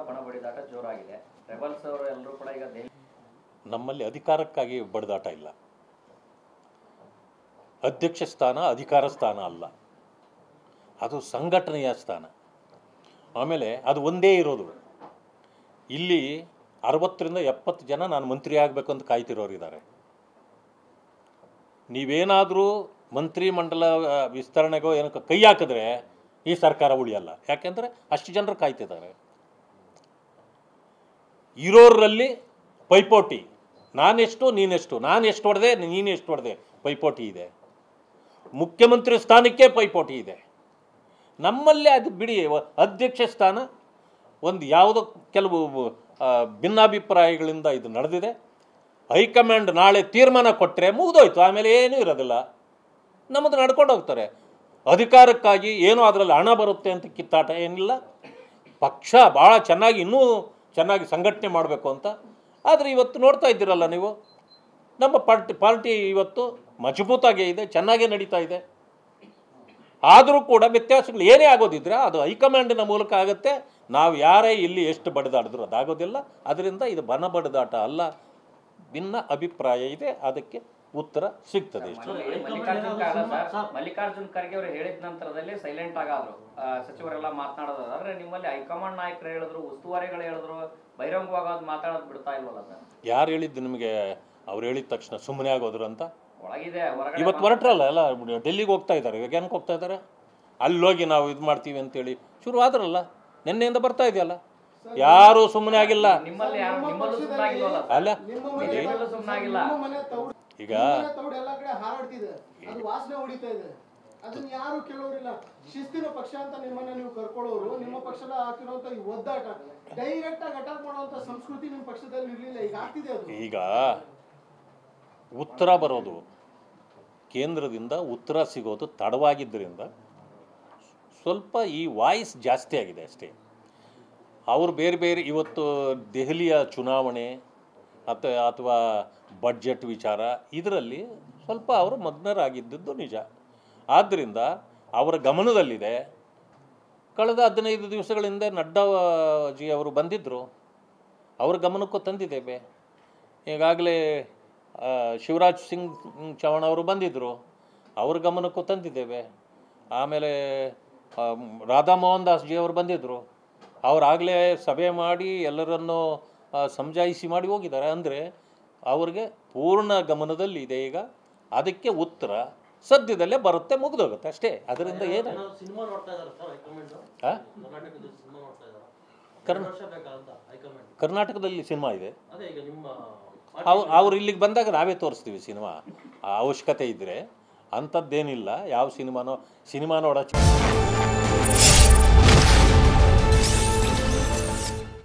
ಬಣ ಬಡಿದಾಟ ಜೋರಾಗಿದೆ. ರೆಬಲ್ಸ್ ಅವರು ಎಲ್ಲರೂ ಕೂಡ ಈಗ ನಮ್ಮಲ್ಲಿ ಅಧಿಕಾರಕ್ಕಾಗಿ ಬಡಿದಾಟ ಇಲ್ಲ. ಅಧ್ಯಕ್ಷ ಸ್ಥಾನ ಅಧಿಕಾರ ಸ್ಥಾನ ಅಲ್ಲ, ಅದು ಸಂಘಟನೆಯ ಸ್ಥಾನ. ಆಮೇಲೆ ಅದು ಒಂದೇ ಇರೋದು. ಇಲ್ಲಿ 60ರಿಂದ 70 ಜನ ನಾನು ಮಂತ್ರಿ ಆಗಬೇಕು ಅಂತ ಕಾಯ್ತಿರೋರಿದ್ದಾರೆ. ನೀವೇನಾದರೂ ಮಂತ್ರಿ ಮಂಡಲ ವಿಸ್ತರಣೆಗೋ ಏನಕ್ಕೆ ಕೈ ಹಾಕಿದ್ರೆ ಈ ಸರ್ಕಾರ ಉಳಿಯಲ್ಲ. ಯಾಕೆಂದರೆ ಅಷ್ಟು ಜನರು ಕಾಯ್ತಿದ್ದಾರೆ. ಇರೋರಲ್ಲಿ ಪೈಪೋಟಿ, ನಾನೆಷ್ಟು ನೀನೆಷ್ಟು, ನಾನು ಎಷ್ಟು ಹೊಡೆದೆ ನೀನು ಎಷ್ಟು ಹೊಡೆದೆ ಪೈಪೋಟಿ ಇದೆ. ಮುಖ್ಯಮಂತ್ರಿ ಸ್ಥಾನಕ್ಕೆ ಪೈಪೋಟಿ ಇದೆ. ನಮ್ಮಲ್ಲಿ ಅದು ಬಿಡಿ, ಅಧ್ಯಕ್ಷ ಸ್ಥಾನ ಒಂದು ಯಾವುದೋ ಕೆಲವು ಭಿನ್ನಾಭಿಪ್ರಾಯಗಳಿಂದ ಇದು ನಡೆದಿದೆ. ಹೈಕಮಾಂಡ್ ನಾಳೆ ತೀರ್ಮಾನ ಕೊಟ್ಟರೆ ಮುಗಿದೋಯ್ತು, ಆಮೇಲೆ ಏನೂ ಇರೋದಿಲ್ಲ. ನಮ್ಮದು ನಡ್ಕೊಂಡು ಹೋಗ್ತಾರೆ. ಅಧಿಕಾರಕ್ಕಾಗಿ ಏನೋ ಅದರಲ್ಲಿ ಹಣ ಬರುತ್ತೆ ಅಂತ ಕಿತ್ತಾಟ ಏನಿಲ್ಲ. ಪಕ್ಷ ಭಾಳ ಚೆನ್ನಾಗಿ ಇನ್ನೂ ಚೆನ್ನಾಗಿ ಸಂಘಟನೆ ಮಾಡಬೇಕು ಅಂತ. ಆದರೆ ಇವತ್ತು ನೋಡ್ತಾ ಇದ್ದೀರಲ್ಲ ನೀವು, ನಮ್ಮ ಪಾರ್ಟಿ ಇವತ್ತು ಮಜಬೂತಾಗೇ ಇದೆ, ಚೆನ್ನಾಗೇ ನಡೀತಾ ಇದೆ. ಆದರೂ ಕೂಡ ವ್ಯತ್ಯಾಸಗಳು ಏನೇ ಆಗೋದಿದ್ರೆ ಅದು ಹೈಕಮಾಂಡಿನ ಮೂಲಕ ಆಗುತ್ತೆ. ನಾವು ಯಾರೇ ಇಲ್ಲಿ ಎಷ್ಟು ಬಡಿದಾಡಿದ್ರು ಅದಾಗೋದಿಲ್ಲ. ಅದರಿಂದ ಇದು ಬಣ ಬಡಿದಾಟ ಅಲ್ಲ, ಭಿನ್ನ ಅಭಿಪ್ರಾಯ ಇದೆ, ಅದಕ್ಕೆ ಉತ್ತರ ಸಿಗ್ತದೆ. ಮಲ್ಲಿಕಾರ್ಜುನ್ ಖರ್ಗೆ ಅವರು ಹೇಳಿದ ನಂತರದಲ್ಲಿ ಸೈಲೆಂಟ್ ಆಗಾದ್ರು ಸಚಿವರೆಲ್ಲ ಮಾತನಾಡೋದಾದ್ರೆ, ನಿಮ್ಮಲ್ಲಿ ಹೈಕಮಾಂಡ್ ನಾಯಕರು ಹೇಳಿದ್ರು, ಉಸ್ತುವಾರಿಗಳು ಹೇಳಿದ್ರು, ಬಹಿರಂಗವಾಗಿ ಮಾತಾಡೋದು ಬಿಡ್ತಾ ಇಲ್ವಲ್ಲ ಸರ್? ಯಾರು ಹೇಳಿದ್ದು ನಿಮಗೆ? ಅವ್ರು ಹೇಳಿದ ತಕ್ಷಣ ಸುಮ್ಮನೆ ಆಗೋದ್ರು ಅಂತ? ಒಳಗಿದೆ ಇವತ್ತು ಹೊರಟ್ರಲ್ಲ ಎಲ್ಲ, ಡೆಲ್ಲಿಗೆ ಹೋಗ್ತಾ ಇದ್ದಾರೆ. ಇವಾಗ ಏನಕ್ಕೆ ಹೋಗ್ತಾ ಇದ್ದಾರೆ? ಅಲ್ಲೋಗಿ ನಾವು ಇದು ಮಾಡ್ತೀವಿ ಅಂತೇಳಿ ಶುರು ಆದ್ರಲ್ಲ, ನಿನ್ನೆಯಿಂದ ಬರ್ತಾ ಇದೆಯಲ್ಲ. ಯಾರು ಸುಮ್ಮನೆ ಆಗಿಲ್ಲ. ಅಲ್ಲ ಈಗ ಅದನ್ನ ಯಾರು ಕೇಳೋರಿಲ್ಲ. ಶಿಸ್ತಿನ ಪಕ್ಷ ಅಂತ ನಿಮ್ಮನ್ನ ನೀವು ಕರ್ಕೊಳ್ಳೋರು, ನಿಮ್ಮ ಪಕ್ಷದ ಹಾಕಿರುವಂತ ಈ ಒದ್ದಾಟ ಡೈರೆಕ್ಟ್ ಆಗಿ ಅಟ್ಯಾಕ್ ಮಾಡುವಂತ ಸಂಸ್ಕೃತಿ ನಿಮ್ಮ ಪಕ್ಷದಲ್ಲಿ ಇರ್ಲಿಲ್ಲ. ಈಗ ಆಗ್ತಿದೆ ಅದು. ಈಗ ಉತ್ತರ ಬರೋದು ಕೇಂದ್ರದಿಂದ ಉತ್ತರ ಸಿಗೋದು ತಡವಾಗಿದ್ದರಿಂದ ಸ್ವಲ್ಪ ಈ ವಾಯ್ಸ್ ಜಾಸ್ತಿ ಆಗಿದೆ ಅಷ್ಟೇ. ಅವರು ಬೇರೆ ಬೇರೆ ಇವತ್ತು ದೆಹಲಿಯ ಚುನಾವಣೆ ಅಥವಾ ಬಡ್ಜೆಟ್ ವಿಚಾರ ಇದರಲ್ಲಿ ಸ್ವಲ್ಪ ಅವರು ಮಗ್ನರಾಗಿದ್ದದ್ದು ನಿಜ. ಆದ್ದರಿಂದ ಅವರ ಗಮನದಲ್ಲಿದೆ. ಕಳೆದ 15 ದಿವಸಗಳಿಂದ ನಡ್ಡಾಜಿ ಅವರು ಬಂದಿದ್ದರು, ಅವ್ರ ಗಮನಕ್ಕೂ ತಂದಿದ್ದೇವೆ. ಈಗಾಗಲೇ ಶಿವರಾಜ್ ಸಿಂಗ್ ಚೌಹಾಣ್ ಅವರು ಬಂದಿದ್ದರು, ಅವ್ರ ಗಮನಕ್ಕೂ ತಂದಿದ್ದೇವೆ. ಆಮೇಲೆ ರಾಧಾ ಮೋಹನ್ ದಾಸ್ ಜಿ ಅವರು ಬಂದಿದ್ದರು, ಅವರಾಗಲೇ ಸಭೆ ಮಾಡಿ ಎಲ್ಲರನ್ನು ಸಮಜಾಯಿಸಿ ಮಾಡಿ ಹೋಗಿದ್ದಾರೆ. ಅಂದರೆ ಅವ್ರಿಗೆ ಪೂರ್ಣ ಗಮನದಲ್ಲಿ ಇದೆ. ಈಗ ಅದಕ್ಕೆ ಉತ್ತರ ಸದ್ಯದಲ್ಲೇ ಬರುತ್ತೆ, ಮುಗಿದೋಗುತ್ತೆ ಅಷ್ಟೇ. ಅದರಿಂದ ಏನು ಕರ್ನಾಟಕದಲ್ಲಿ ಸಿನಿಮಾ ಇದೆ. ಅವ್ರು ಇಲ್ಲಿಗೆ ಬಂದಾಗ ನಾವೇ ತೋರಿಸ್ತೀವಿ ಸಿನಿಮಾ. ಅವಶ್ಯಕತೆ ಇದ್ದರೆ. ಅಂಥದ್ದೇನಿಲ್ಲ. ಯಾವ ಸಿನಿಮಾ ನೋಡೋ